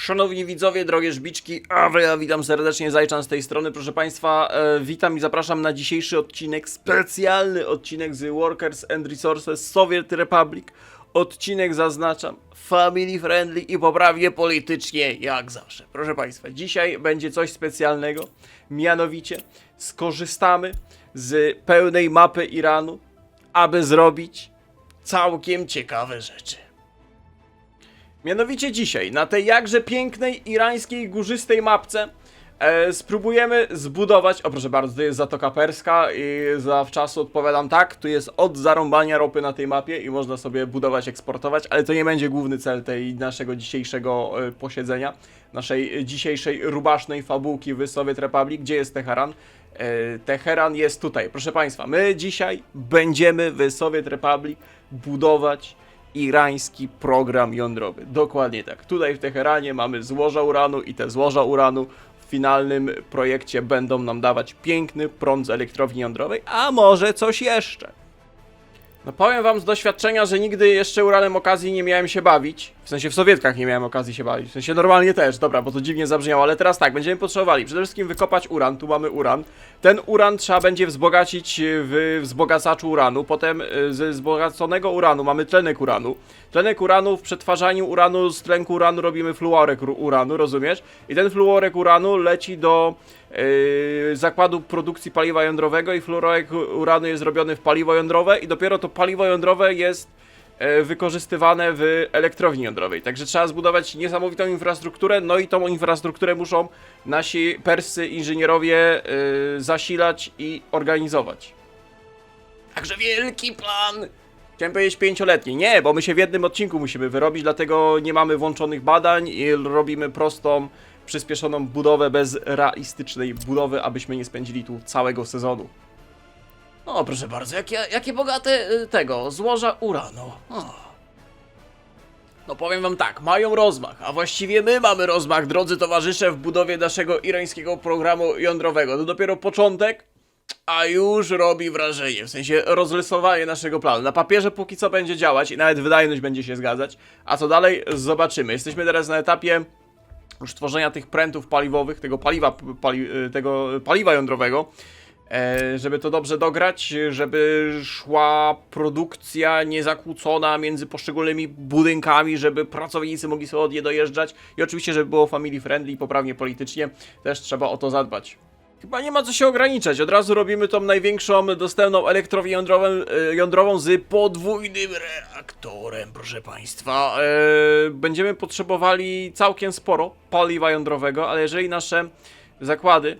Szanowni widzowie, drogie żbiczki, ja witam serdecznie, Zajczan z tej strony, proszę Państwa, witam i zapraszam na dzisiejszy odcinek, specjalny odcinek z Workers and Resources Soviet Republic. Odcinek, zaznaczam, family friendly i poprawnie politycznie, jak zawsze. Proszę Państwa, dzisiaj będzie coś specjalnego, mianowicie skorzystamy z pełnej mapy Iranu, aby zrobić całkiem ciekawe rzeczy. Mianowicie dzisiaj, na tej jakże pięknej, irańskiej, górzystej mapce spróbujemy zbudować, o proszę bardzo, to jest Zatoka Perska i zawczasu odpowiadam tak, tu jest od zarąbania ropy na tej mapie i można sobie budować, eksportować, ale to nie będzie główny cel tej naszego dzisiejszego posiedzenia, naszej dzisiejszej rubasznej fabułki w Soviet Republic. Gdzie jest Teheran? Teheran jest tutaj, proszę Państwa, my dzisiaj będziemy w Soviet Republic budować irański program jądrowy. Dokładnie tak. Tutaj w Teheranie mamy złoża uranu i te złoża uranu w finalnym projekcie będą nam dawać piękny prąd z elektrowni jądrowej, a może coś jeszcze. No powiem wam z doświadczenia, że nigdy jeszcze uranem okazji nie miałem się bawić. W sensie w Sowietkach nie miałem okazji się bawić. W sensie normalnie też, dobra, bo to dziwnie zabrzmiało, ale teraz tak, będziemy potrzebowali przede wszystkim wykopać uran, tu mamy uran. Ten uran trzeba będzie wzbogacić w wzbogacaczu uranu, potem ze wzbogaconego uranu mamy tlenek uranu. Tlenek uranu, w przetwarzaniu uranu z tlenku uranu robimy fluorek uranu, rozumiesz? I ten fluorek uranu leci do zakładu produkcji paliwa jądrowego i fluorek uranu jest robiony w paliwo jądrowe i dopiero to paliwo jądrowe jest wykorzystywane w elektrowni jądrowej. Także trzeba zbudować niesamowitą infrastrukturę, no i tą infrastrukturę muszą nasi perscy inżynierowie zasilać i organizować. Także wielki plan! Chciałem powiedzieć 5-letni. Nie, bo my się w jednym odcinku musimy wyrobić, dlatego nie mamy włączonych badań i robimy prostą, przyspieszoną budowę bez realistycznej budowy, abyśmy nie spędzili tu całego sezonu. O, proszę bardzo, jakie bogate złoża uranu. No powiem wam tak, mają rozmach, a właściwie my mamy rozmach, drodzy towarzysze, w budowie naszego irańskiego programu jądrowego. To dopiero początek, a już robi wrażenie, w sensie rozrysowanie naszego planu. Na papierze póki co będzie działać i nawet wydajność będzie się zgadzać, a co dalej zobaczymy. Jesteśmy teraz na etapie już tworzenia tych prętów paliwowych, tego paliwa jądrowego, żeby to dobrze dograć, żeby szła produkcja niezakłócona między poszczególnymi budynkami, żeby pracownicy mogli sobie od nie dojeżdżać i oczywiście, żeby było family friendly i poprawnie politycznie, też trzeba o to zadbać. Chyba nie ma co się ograniczać, od razu robimy tą największą dostępną elektrownię jądrową z podwójnym reaktorem, proszę Państwa. Będziemy potrzebowali całkiem sporo paliwa jądrowego, ale jeżeli nasze zakłady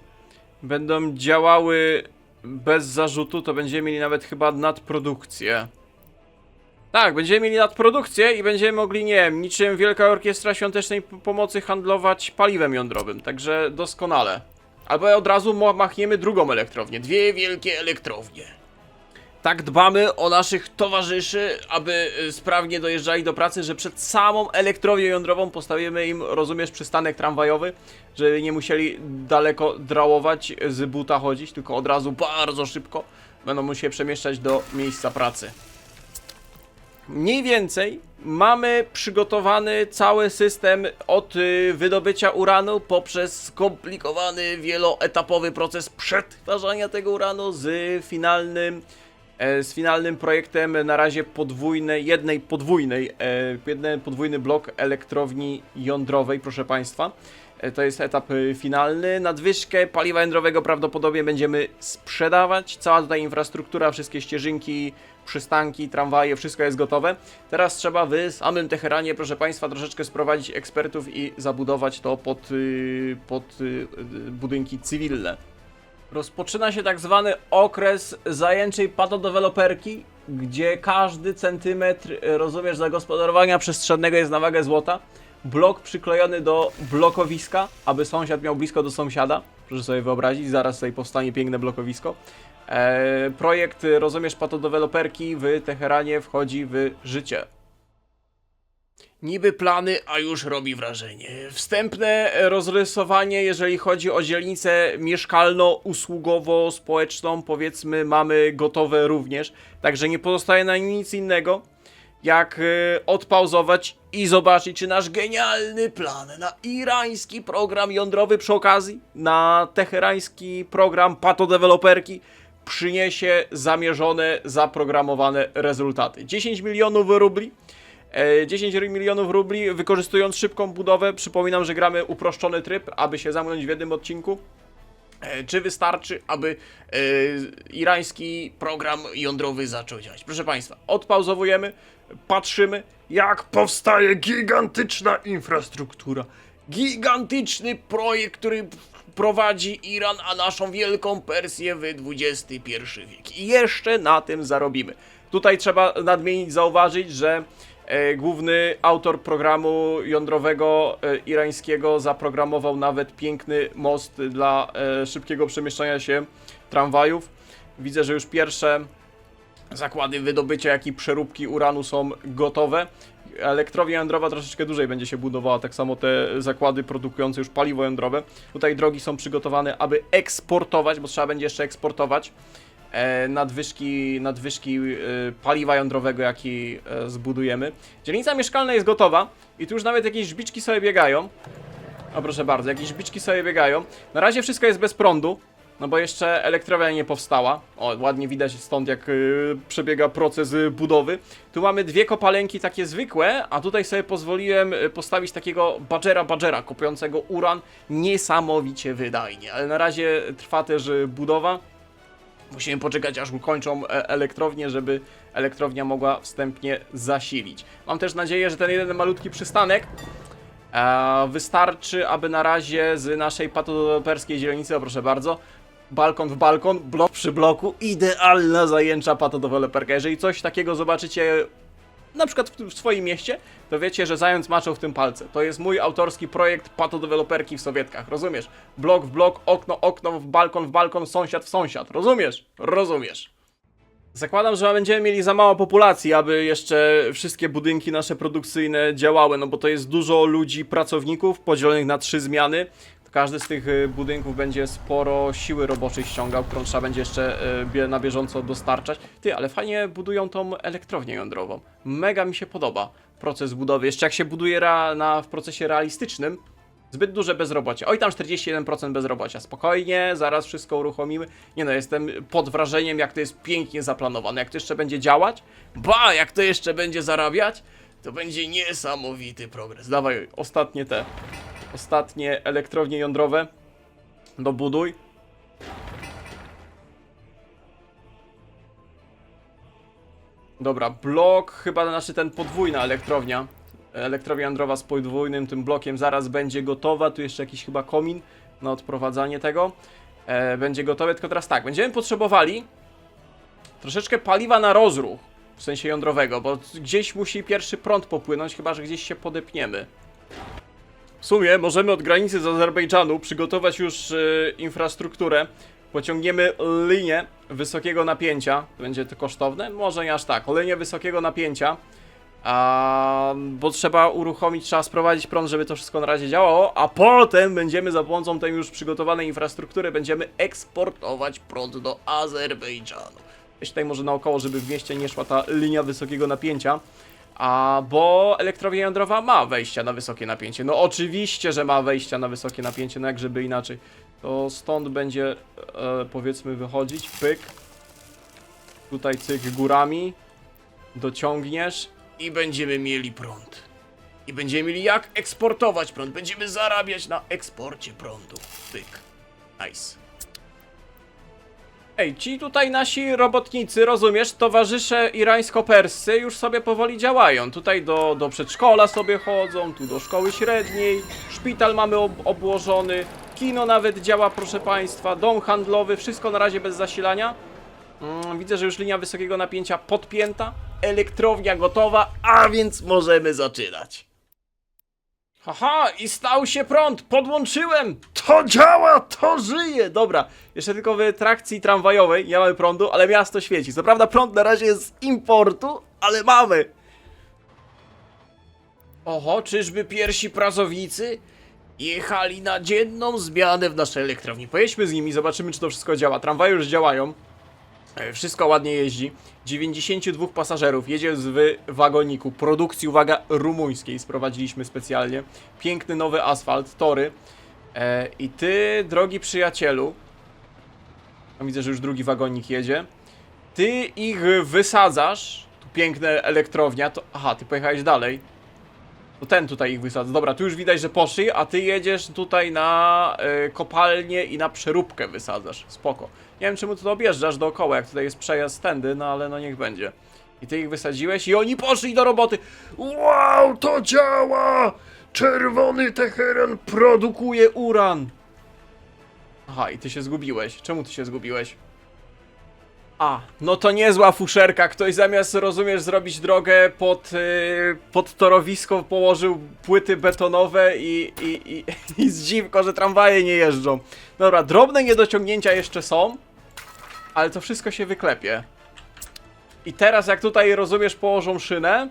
będą działały bez zarzutu, to będziemy mieli nawet chyba nadprodukcję. Tak, będziemy mieli nadprodukcję i będziemy mogli, nie wiem, niczym Wielka Orkiestra Świątecznej Pomocy handlować paliwem jądrowym, także doskonale. Albo od razu machniemy drugą elektrownię, dwie wielkie elektrownie. Tak dbamy o naszych towarzyszy, aby sprawnie dojeżdżali do pracy, że przed samą elektrownią jądrową postawimy im, rozumiesz, przystanek tramwajowy, żeby nie musieli daleko drałować, z buta chodzić, tylko od razu bardzo szybko będą musieli przemieszczać do miejsca pracy. Mniej więcej mamy przygotowany cały system od wydobycia uranu poprzez skomplikowany, wieloetapowy proces przetwarzania tego uranu z finalnym projektem na razie jeden podwójny blok elektrowni jądrowej, proszę Państwa. To jest etap finalny. Nadwyżkę paliwa jądrowego prawdopodobnie będziemy sprzedawać. Cała tutaj infrastruktura, wszystkie ścieżynki, przystanki, tramwaje, wszystko jest gotowe. Teraz trzeba w samym Teheranie, proszę Państwa, troszeczkę sprowadzić ekspertów i zabudować to pod budynki cywilne. Rozpoczyna się tak zwany okres zajęczej patodeweloperki, gdzie każdy centymetr, rozumiesz, zagospodarowania przestrzennego jest na wagę złota. Blok przyklejony do blokowiska, aby sąsiad miał blisko do sąsiada. Proszę sobie wyobrazić, zaraz tutaj powstanie piękne blokowisko. Projekt, rozumiesz, patodeweloperki w Teheranie wchodzi w życie. Niby plany, a już robi wrażenie. Wstępne rozrysowanie, jeżeli chodzi o dzielnicę mieszkalno-usługowo-społeczną, powiedzmy, mamy gotowe również. Także nie pozostaje nam nic innego, jak odpauzować i zobaczyć, czy nasz genialny plan na irański program jądrowy przy okazji, na teherański program patodeweloperki przyniesie zamierzone, zaprogramowane rezultaty. 10 milionów rubli. 10 milionów rubli, wykorzystując szybką budowę. Przypominam, że gramy uproszczony tryb, aby się zamknąć w jednym odcinku. Czy wystarczy, aby irański program jądrowy zaczął działać? Proszę Państwa, odpauzowujemy, patrzymy, jak powstaje gigantyczna infrastruktura. Gigantyczny projekt, który prowadzi Iran, a naszą wielką Persję w XXI wiek. I jeszcze na tym zarobimy. Tutaj trzeba nadmienić, zauważyć, że główny autor programu jądrowego irańskiego zaprogramował nawet piękny most dla szybkiego przemieszczania się tramwajów. Widzę, że już pierwsze zakłady wydobycia, jak i przeróbki uranu są gotowe. Elektrownia jądrowa troszeczkę dłużej będzie się budowała, tak samo te zakłady produkujące już paliwo jądrowe. Tutaj drogi są przygotowane, aby eksportować, bo trzeba będzie jeszcze eksportować nadwyżki paliwa jądrowego, jaki zbudujemy. Dzielnica mieszkalna jest gotowa i tu już nawet jakieś żbiczki sobie biegają. O, proszę bardzo, jakieś żbiczki sobie biegają. Na razie wszystko jest bez prądu, no bo jeszcze elektrownia nie powstała. O, ładnie widać stąd, jak przebiega proces budowy. Tu mamy dwie kopalenki takie zwykłe, a tutaj sobie pozwoliłem postawić takiego badżera kopiącego uran niesamowicie wydajnie. Ale na razie trwa też budowa. Musimy poczekać, aż ukończą elektrownię, żeby elektrownia mogła wstępnie zasilić. Mam też nadzieję, że ten jeden malutki przystanek wystarczy, aby na razie z naszej patodeweloperskiej dzielnicy, o proszę bardzo, balkon w balkon, blok przy bloku, idealna zajęcza patodeweloperka. Jeżeli coś takiego zobaczycie na przykład w swoim mieście, to wiecie, że zając maczał w tym palce. To jest mój autorski projekt patodeweloperki w Sowietkach, rozumiesz? Blok w blok, okno w balkon, sąsiad w sąsiad, rozumiesz? Rozumiesz. Zakładam, że będziemy mieli za mało populacji, aby jeszcze wszystkie budynki nasze produkcyjne działały, no bo to jest dużo ludzi, pracowników podzielonych na 3 zmiany. Każdy z tych budynków będzie sporo siły roboczej ściągał, którą trzeba będzie jeszcze na bieżąco dostarczać. Ty, ale fajnie budują tą elektrownię jądrową. Mega mi się podoba proces budowy. Jeszcze jak się buduje w procesie realistycznym, zbyt duże bezrobocie. Oj, tam 41% bezrobocia. Spokojnie, zaraz wszystko uruchomimy. Nie no, jestem pod wrażeniem, jak to jest pięknie zaplanowane. Jak to jeszcze będzie działać, jak to jeszcze będzie zarabiać, to będzie niesamowity progres. Dawaj, ostatnie elektrownie jądrowe dobuduj. Dobra, blok, chyba znaczy ten podwójna elektrownia. Elektrownia jądrowa z podwójnym tym blokiem zaraz będzie gotowa. Tu jeszcze jakiś chyba komin na odprowadzanie tego. Będzie gotowe, tylko teraz tak, będziemy potrzebowali troszeczkę paliwa na rozruch, w sensie jądrowego, bo gdzieś musi pierwszy prąd popłynąć, chyba że gdzieś się podepniemy. W sumie możemy od granicy z Azerbejdżanu przygotować już infrastrukturę. Pociągniemy linię wysokiego napięcia. Będzie to kosztowne? Może nie aż tak. Linię wysokiego napięcia. Bo trzeba sprowadzić prąd, żeby to wszystko na razie działało, a potem będziemy za pomocą tej już przygotowanej infrastruktury będziemy eksportować prąd do Azerbejdżanu. Jeszcze tutaj może naokoło, żeby w mieście nie szła ta linia wysokiego napięcia. Bo elektrownia jądrowa ma wejścia na wysokie napięcie. No oczywiście, że ma wejścia na wysokie napięcie, no jak żeby inaczej. To stąd będzie, powiedzmy, wychodzić, pyk. Tutaj cyk górami. Dociągniesz i będziemy mieli prąd. I będziemy mieli jak eksportować prąd. Będziemy zarabiać na eksporcie prądu. Pyk. Nice. Ej, ci tutaj nasi robotnicy, rozumiesz, towarzysze irańsko-perscy już sobie powoli działają. Tutaj do przedszkola sobie chodzą, tu do szkoły średniej, szpital mamy obłożony, kino nawet działa, proszę państwa, dom handlowy, wszystko na razie bez zasilania. Widzę, że już linia wysokiego napięcia podpięta, elektrownia gotowa, a więc możemy zaczynać. Haha, i stał się prąd, podłączyłem, to działa, to żyje. Dobra, jeszcze tylko w trakcji tramwajowej nie mamy prądu, ale miasto świeci. Co prawda prąd na razie jest z importu, ale mamy. Oho, czyżby pierwsi pracownicy jechali na dzienną zmianę w naszej elektrowni? Pojedźmy z nimi, zobaczymy, czy to wszystko działa. Tramwaje już działają. Wszystko ładnie jeździ. 92 pasażerów jedzie w wagoniku produkcji, uwaga, rumuńskiej. Sprowadziliśmy specjalnie. Piękny nowy asfalt, tory. I ty, drogi przyjacielu, no widzę, że już drugi wagonik jedzie. Ty ich wysadzasz. Tu piękna elektrownia. To... Aha, ty pojechałeś dalej. To ten tutaj ich wysadza. Dobra, tu już widać, że poszli, a ty jedziesz tutaj na kopalnię i na przeróbkę wysadzasz. Spoko. Nie wiem, czemu tu objeżdżasz dookoła, jak tutaj jest przejazd tędy, no ale no niech będzie. I ty ich wysadziłeś i oni poszli do roboty. Wow, to działa! Czerwony Teheran produkuje uran. Aha, i ty się zgubiłeś. Czemu ty się zgubiłeś? A, no to niezła fuszerka. Ktoś zamiast, rozumiesz, zrobić drogę pod torowisko, położył płyty betonowe i zdziwko, że tramwaje nie jeżdżą. Dobra, drobne niedociągnięcia jeszcze są, ale to wszystko się wyklepie. I teraz jak tutaj, rozumiesz, położą szynę,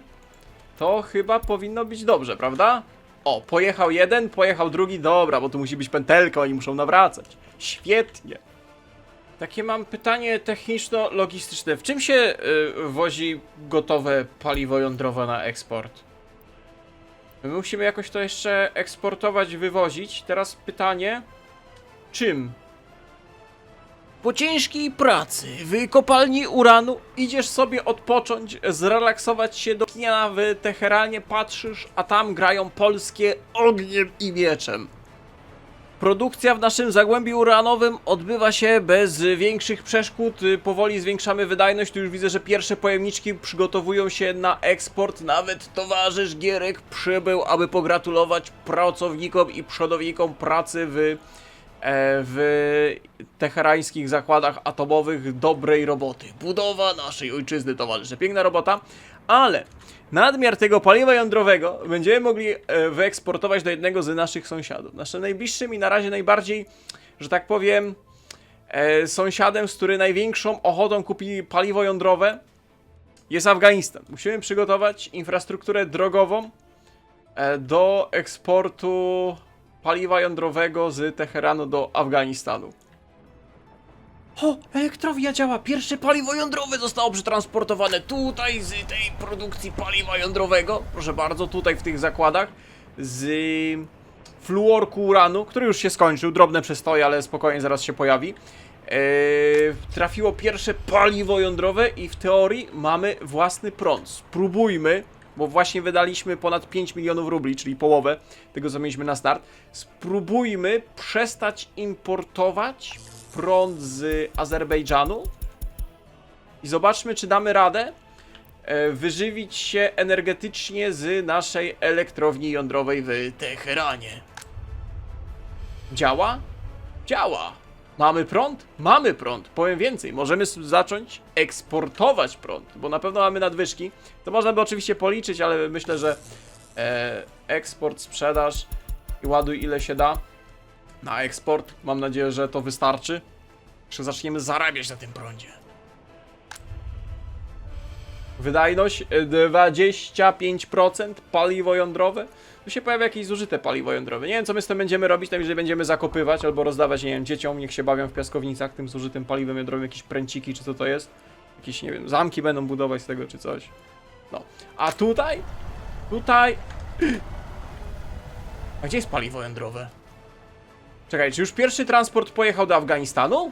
to chyba powinno być dobrze, prawda? O, pojechał jeden, pojechał drugi, dobra, bo tu musi być pętelka, oni muszą nawracać. Świetnie. Takie mam pytanie techniczno-logistyczne. W czym się wozi gotowe paliwo jądrowe na eksport? My musimy jakoś to jeszcze eksportować, wywozić. Teraz pytanie, czym? Po ciężkiej pracy w kopalni uranu idziesz sobie odpocząć, zrelaksować się do kina w Teheranie, patrzysz, a tam grają polskie ogniem i mieczem. Produkcja w naszym zagłębiu uranowym odbywa się bez większych przeszkód, powoli zwiększamy wydajność, tu już widzę, że pierwsze pojemniczki przygotowują się na eksport, nawet towarzysz Gierek przybył, aby pogratulować pracownikom i przodownikom pracy w teherańskich zakładach atomowych dobrej roboty. Budowa naszej ojczyzny, towarzysze. Piękna robota, ale nadmiar tego paliwa jądrowego będziemy mogli wyeksportować do jednego z naszych sąsiadów. Naszym najbliższym i na razie najbardziej, że tak powiem, sąsiadem, z którym największą ochotą kupi paliwo jądrowe, jest Afganistan. Musimy przygotować infrastrukturę drogową do eksportu paliwa jądrowego z Teheranu do Afganistanu. O, elektrownia działa! Pierwsze paliwo jądrowe zostało przetransportowane tutaj z tej produkcji paliwa jądrowego. Proszę bardzo, tutaj w tych zakładach z fluorku uranu, który już się skończył, drobne przestoje, ale spokojnie zaraz się pojawi. Trafiło pierwsze paliwo jądrowe i w teorii mamy własny prąd. Spróbujmy, bo właśnie wydaliśmy ponad 5 milionów rubli, czyli połowę tego, co mieliśmy na start. Spróbujmy przestać importować prąd z Azerbejdżanu i zobaczmy, czy damy radę wyżywić się energetycznie z naszej elektrowni jądrowej w Teheranie. Działa? Działa! Mamy prąd? Mamy prąd. Powiem więcej, możemy zacząć eksportować prąd, bo na pewno mamy nadwyżki. To można by oczywiście policzyć, ale myślę, że eksport, sprzedaż i ładuj ile się da na eksport. Mam nadzieję, że to wystarczy. Że zaczniemy zarabiać na tym prądzie. Wydajność 25%, paliwo jądrowe. Tu się pojawia jakieś zużyte paliwo jądrowe. Nie wiem, co my z tym będziemy robić, tam jeżeli będziemy zakopywać albo rozdawać, nie wiem, dzieciom, niech się bawią w piaskownicach tym zużytym paliwem jądrowym, jakieś pręciki, czy co to jest. Jakieś, nie wiem, zamki będą budować z tego, czy coś. No. A tutaj? Tutaj... A gdzie jest paliwo jądrowe? Czekaj, czy już pierwszy transport pojechał do Afganistanu?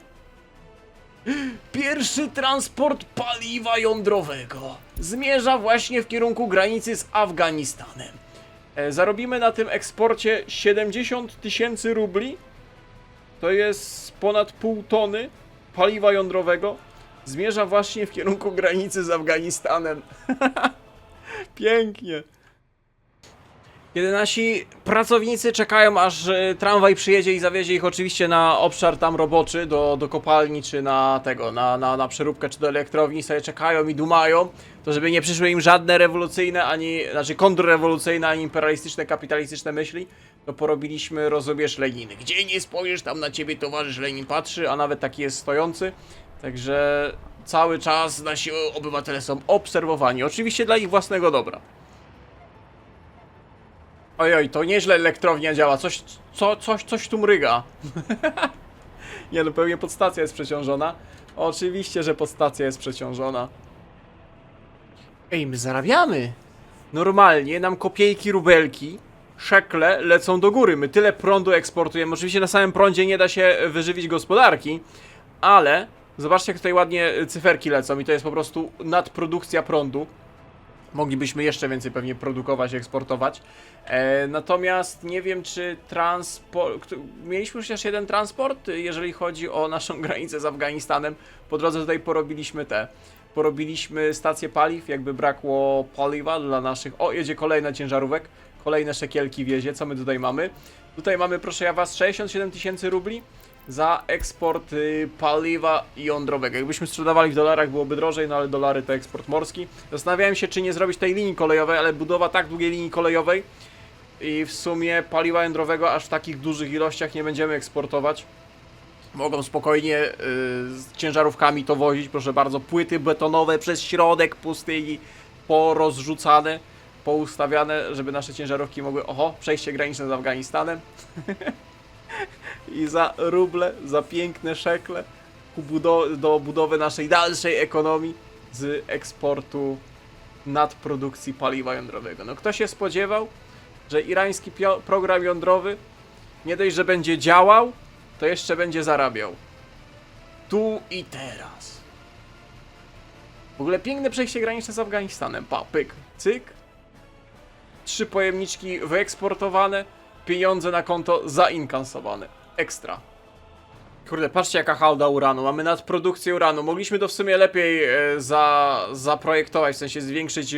Pierwszy transport paliwa jądrowego zmierza właśnie w kierunku granicy z Afganistanem. Zarobimy na tym eksporcie 70 000 rubli. To jest ponad pół tony paliwa jądrowego. Zmierza właśnie w kierunku granicy z Afganistanem. Pięknie. Kiedy nasi pracownicy czekają, aż tramwaj przyjedzie i zawiezie ich oczywiście na obszar tam roboczy, do kopalni, czy na tego, na przeróbkę, czy do elektrowni, sobie czekają i dumają, to żeby nie przyszły im żadne rewolucyjne, znaczy kontrrewolucyjne, ani imperialistyczne, kapitalistyczne myśli, to porobiliśmy, rozumiesz, Leniny. Gdzie nie spojrzysz, tam na ciebie towarzysz Lenin patrzy, a nawet taki jest stojący. Także cały czas nasi obywatele są obserwowani, oczywiście dla ich własnego dobra. Ojoj, to nieźle elektrownia działa, coś tu mryga. Nie no, pewnie podstacja jest przeciążona. Oczywiście, że podstacja jest przeciążona. Ej, my zarabiamy. Normalnie nam kopiejki, rubelki, szekle lecą do góry. My tyle prądu eksportujemy. Oczywiście na samym prądzie nie da się wyżywić gospodarki, ale zobaczcie, jak tutaj ładnie cyferki lecą i to jest po prostu nadprodukcja prądu. Moglibyśmy jeszcze więcej pewnie produkować, eksportować. Natomiast nie wiem, czy transport... Mieliśmy już też jeden transport, jeżeli chodzi o naszą granicę z Afganistanem. Po drodze tutaj porobiliśmy stację paliw, jakby brakło paliwa dla naszych... O, jedzie kolejna ciężarówek, kolejne szekielki wiezie. Co my tutaj mamy? Tutaj mamy, proszę ja was, 67 000 rubli za eksport paliwa jądrowego. Jakbyśmy sprzedawali w dolarach, byłoby drożej, no ale dolary to eksport morski. Zastanawiałem się, czy nie zrobić tej linii kolejowej, ale budowa tak długiej linii kolejowej i w sumie paliwa jądrowego aż w takich dużych ilościach nie będziemy eksportować. Mogą spokojnie z ciężarówkami to wozić, proszę bardzo, płyty betonowe przez środek pustyni porozrzucane, poustawiane, żeby nasze ciężarówki mogły, przejście graniczne z Afganistanem. I za ruble, za piękne szekle do budowy naszej dalszej ekonomii z eksportu nadprodukcji paliwa jądrowego. No kto się spodziewał, że irański program jądrowy nie dość, że będzie działał, to jeszcze będzie zarabiał. Tu i teraz. W ogóle piękne przejście graniczne z Afganistanem. Pyk, cyk. 3 pojemniczki wyeksportowane, pieniądze na konto zainkasowane. Ekstra. Kurde, patrzcie jaka hałda uranu. Mamy nadprodukcję uranu. Mogliśmy to w sumie lepiej zaprojektować, w sensie zwiększyć,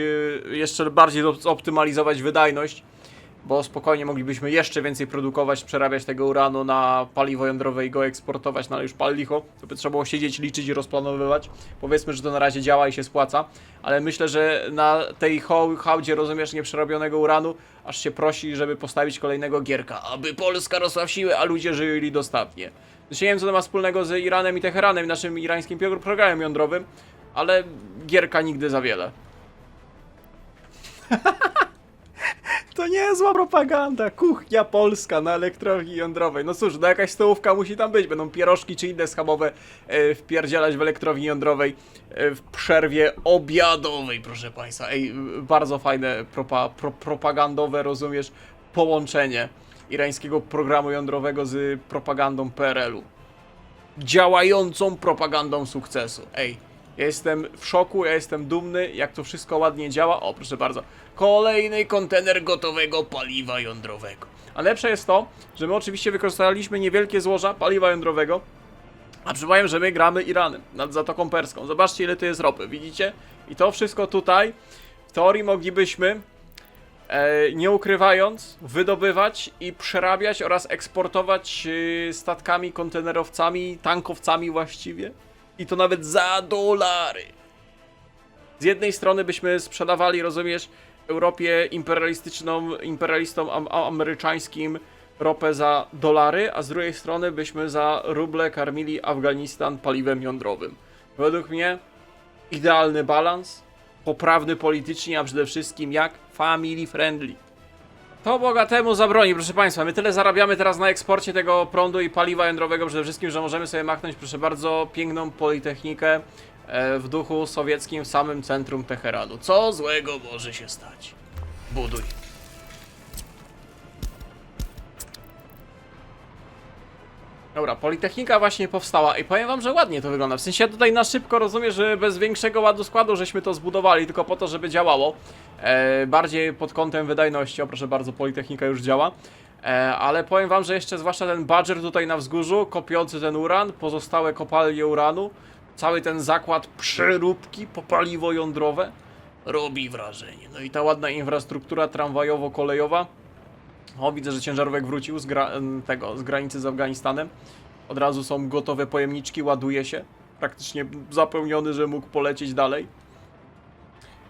jeszcze bardziej zoptymalizować wydajność, bo spokojnie moglibyśmy jeszcze więcej produkować, przerabiać tego uranu na paliwo jądrowe i go eksportować, no ale już pal licho, to by trzeba było siedzieć, liczyć i rozplanowywać. Powiedzmy, że to na razie działa i się spłaca, ale myślę, że na tej hałdzie, rozumiesz, nieprzerobionego uranu, aż się prosi, żeby postawić kolejnego Gierka, aby Polska rosła w siłę, a ludzie żyli dostatnie. Zresztą nie wiem, co to ma wspólnego z Iranem i Teheranem i naszym irańskim programem jądrowym, ale Gierka nigdy za wiele. To niezła propaganda, kuchnia polska na elektrowni jądrowej. No cóż, no jakaś stołówka musi tam być, będą pierożki czy inne schabowe wpierdzielać w elektrowni jądrowej w przerwie obiadowej, proszę państwa. Ej, bardzo fajne propagandowe, rozumiesz, połączenie irańskiego programu jądrowego z propagandą PRL-u. Działającą propagandą sukcesu. Ej, ja jestem w szoku, ja jestem dumny, jak to wszystko ładnie działa. O, proszę bardzo, kolejny kontener gotowego paliwa jądrowego. A lepsze jest to, że my oczywiście wykorzystaliśmy niewielkie złoża paliwa jądrowego, a przypomnę, że my gramy Iranem nad Zatoką Perską. Zobaczcie, ile to jest ropy, widzicie? I to wszystko tutaj, w teorii moglibyśmy, nie ukrywając, wydobywać i przerabiać oraz eksportować statkami, kontenerowcami, tankowcami właściwie. I to nawet za dolary. Z jednej strony byśmy sprzedawali, rozumiesz, Europie imperialistom amerykańskim ropę za dolary, a z drugiej strony byśmy za ruble karmili Afganistan paliwem jądrowym. Według mnie idealny balans, poprawny politycznie, a przede wszystkim jak family friendly. To bogatemu zabroni, proszę państwa. My tyle zarabiamy teraz na eksporcie tego prądu i paliwa jądrowego przede wszystkim, że możemy sobie machnąć, proszę bardzo, piękną politechnikę w duchu sowieckim w samym centrum Teheranu. Co złego może się stać? Buduj. Dobra, politechnika właśnie powstała i powiem wam, że ładnie to wygląda. W sensie ja tutaj na szybko rozumiem, że bez większego ładu składu żeśmy to zbudowali, tylko po to, żeby działało. Bardziej pod kątem wydajności, o proszę bardzo, politechnika już działa. Ale powiem wam, że jeszcze zwłaszcza ten Badger tutaj na wzgórzu, kopiący ten uran, pozostałe kopalnie uranu, cały ten zakład przeróbki po paliwo jądrowe robi wrażenie. No i ta ładna infrastruktura tramwajowo-kolejowa. O, widzę, że ciężarówek wrócił z granicy z Afganistanem. Od razu są gotowe pojemniczki, ładuje się. Praktycznie zapełniony, że mógł polecieć dalej.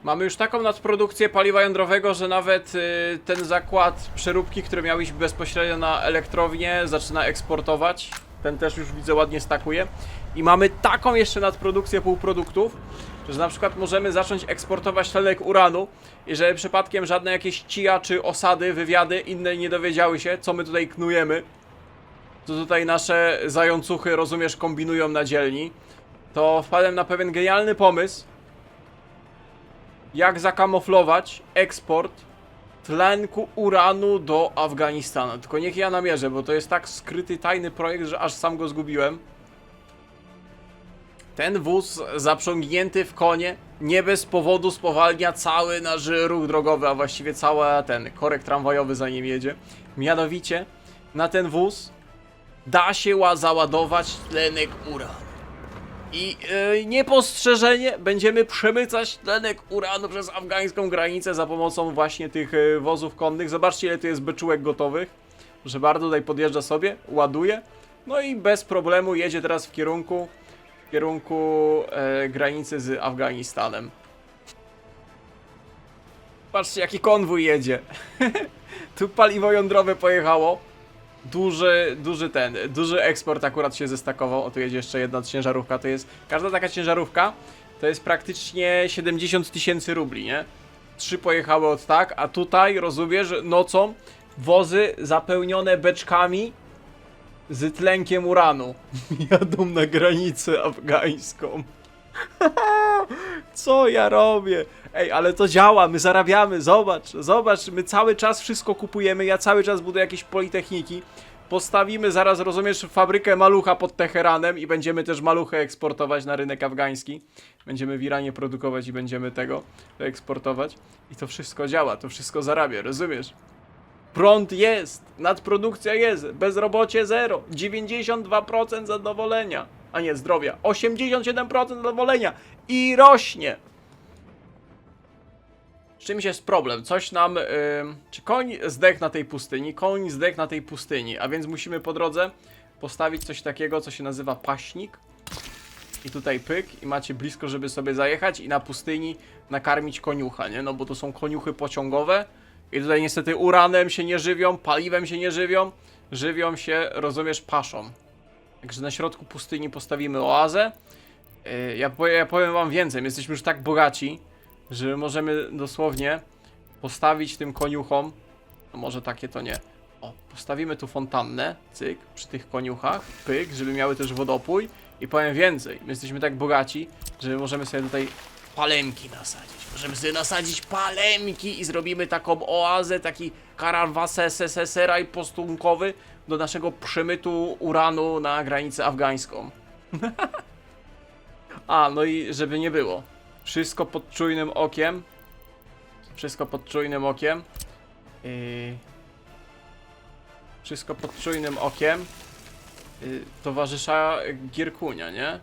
Mamy już taką nadprodukcję paliwa jądrowego, że nawet ten zakład przeróbki, który miał iść bezpośrednio na elektrownię, zaczyna eksportować. Ten też już widzę ładnie stakuje. I mamy taką jeszcze nadprodukcję półproduktów, że na przykład możemy zacząć eksportować tlenek uranu i żeby przypadkiem żadne jakieś cija czy osady, wywiady inne nie dowiedziały się, co my tutaj knujemy. To tutaj nasze zającuchy, rozumiesz, kombinują na dzielni. to wpadłem na pewien genialny pomysł, jak zakamuflować eksport tlenku uranu do Afganistanu. Tylko niech ja namierzę, bo to jest tak skryty, tajny projekt, że aż sam go zgubiłem. Ten wóz zaprzągnięty w konie nie bez powodu spowalnia cały nasz ruch drogowy, a właściwie cały ten korek tramwajowy za nim jedzie. Mianowicie na ten wóz da się załadować tlenek uranu. I niepostrzeżenie będziemy przemycać tlenek uranu przez afgańską granicę za pomocą właśnie tych wozów konnych. Zobaczcie, ile tu jest beczułek gotowych. Proszę bardzo, tutaj podjeżdża sobie, ładuje. No i bez problemu jedzie teraz w kierunku granicy z Afganistanem. Patrzcie, jaki konwój jedzie. Tu paliwo jądrowe pojechało. Duży eksport akurat się zestakował. O, tu jedzie jeszcze jedna ciężarówka. To jest, każda taka ciężarówka to jest praktycznie 70 000 rubli, nie? 3 pojechały od tak, a tutaj rozumiesz, nocą wozy zapełnione beczkami z tlenkiem uranu jadą na granicę afgańską. Co ja robię? Ej, ale to działa, my zarabiamy, zobacz, my cały czas wszystko kupujemy, ja cały czas buduję jakieś politechniki. Postawimy zaraz, rozumiesz, fabrykę malucha pod Teheranem i będziemy też maluchy eksportować na rynek afgański. Będziemy w Iranie produkować i będziemy tego eksportować. I to wszystko działa, to wszystko zarabia, rozumiesz? Prąd jest, nadprodukcja jest, bezrobocie 0, 92% zadowolenia, a nie zdrowia, 87% zadowolenia i rośnie. Z czymś jest problem, coś nam, czy koń zdechł na tej pustyni, koń zdechł na tej pustyni, a więc musimy po drodze postawić coś takiego, co się nazywa paśnik. I tutaj pyk, i macie blisko, żeby sobie zajechać i na pustyni nakarmić koniucha, nie? No bo to są koniuchy pociągowe. I tutaj niestety uranem się nie żywią, paliwem się nie żywią, żywią się, rozumiesz, paszą. Także na środku pustyni postawimy oazę. Ja powiem wam więcej, my jesteśmy już tak bogaci, że możemy dosłownie postawić tym koniuchom, no może takie to nie. O, postawimy tu fontannę, cyk, przy tych koniuchach, pyk, żeby miały też wodopój. I powiem więcej, my jesteśmy tak bogaci, że możemy sobie tutaj palemki nasadzić. Możemy sobie nasadzić palemki i zrobimy taką oazę, taki karawanseraj postunkowy do naszego przemytu uranu na granicę afgańską. A, no i żeby nie było. Wszystko pod czujnym okiem. Wszystko pod czujnym okiem. Wszystko pod czujnym okiem towarzysza Gierkunia, nie?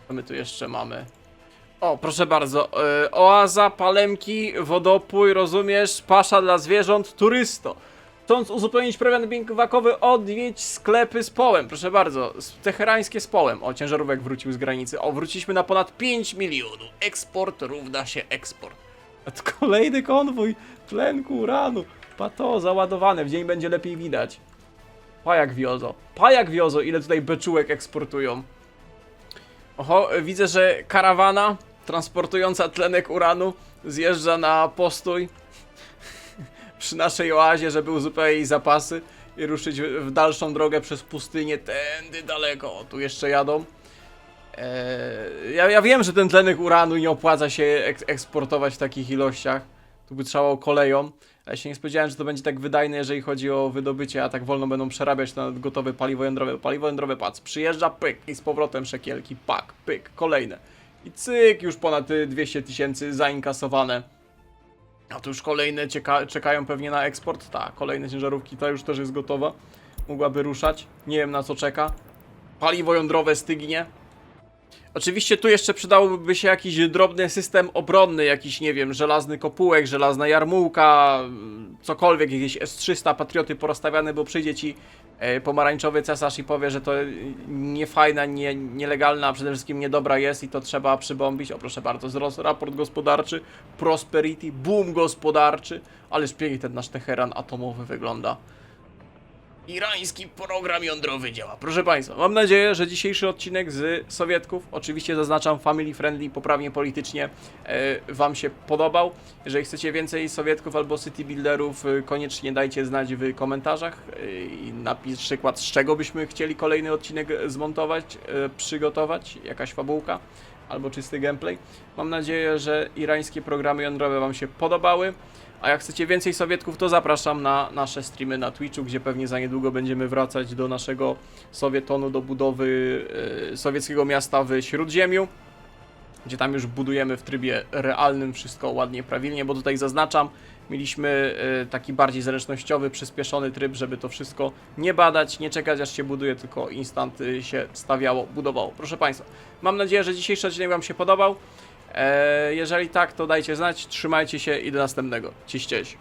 Co my tu jeszcze mamy? O, proszę bardzo, oaza, palemki, wodopój, rozumiesz, pasza dla zwierząt, turysto. Chcąc uzupełnić prowiant biwakowy, odwiedź sklepy z połem. Proszę bardzo, teherańskie z połem. O, ciężarówek wrócił z granicy. O, wróciliśmy na ponad 5 milionów. Eksport równa się eksport. A to kolejny konwój tlenku uranu. Pato, załadowane, w dzień będzie lepiej widać. Pajak wiozo, ile tutaj beczułek eksportują. Oho, widzę, że karawana transportująca tlenek uranu zjeżdża na postój przy naszej oazie, żeby uzupełnić zapasy i ruszyć w dalszą drogę przez pustynię, tędy daleko. O, tu jeszcze jadą. Ja wiem, że ten tlenek uranu nie opłaca się eksportować w takich ilościach. Tu by trzeba koleją. Ale się nie spodziewałem, że to będzie tak wydajne, jeżeli chodzi o wydobycie, a tak wolno będą przerabiać na gotowe paliwo jądrowe. Paliwo jądrowe, patrz, przyjeżdża, pyk, i z powrotem szekielki, pak, pyk, kolejne. I cyk, już ponad 200 000 zainkasowane. A tu już kolejne czekają pewnie na eksport. Tak, kolejne ciężarówki, ta już też jest gotowa. Mogłaby ruszać, nie wiem na co czeka. Paliwo jądrowe stygnie. Oczywiście tu jeszcze przydałoby się jakiś drobny system obronny, jakiś, nie wiem, żelazny kopułek, żelazna jarmułka, cokolwiek, jakieś S-300 patrioty porozstawiane, bo przyjdzie ci pomarańczowy cesarz i powie, że to niefajna, nielegalna, a przede wszystkim niedobra jest i to trzeba przybombić. O, proszę bardzo, wzrost, raport gospodarczy, prosperity, boom gospodarczy, ależ pięknie ten nasz Teheran atomowy wygląda. Irański program jądrowy działa. Proszę Państwa, mam nadzieję, że dzisiejszy odcinek z Sowietków, oczywiście zaznaczam family friendly, poprawnie politycznie, Wam się podobał. Jeżeli chcecie więcej Sowietków albo city builderów, koniecznie dajcie znać w komentarzach i napisz przykład, z czego byśmy chcieli kolejny odcinek zmontować, przygotować, jakaś fabułka albo czysty gameplay. Mam nadzieję, że irańskie programy jądrowe Wam się podobały. A jak chcecie więcej Sowietków, to zapraszam na nasze streamy na Twitchu, gdzie pewnie za niedługo będziemy wracać do naszego Sowietonu, do budowy sowieckiego miasta w Śródziemiu, gdzie tam już budujemy w trybie realnym wszystko ładnie, prawilnie, bo tutaj zaznaczam, mieliśmy taki bardziej zręcznościowy, przyspieszony tryb, żeby to wszystko nie badać, nie czekać aż się buduje, tylko instant się stawiało, budowało. Proszę Państwa, mam nadzieję, że dzisiejszy odcinek Wam się podobał. Jeżeli tak, to dajcie znać, trzymajcie się i do następnego. Cześć, cześć.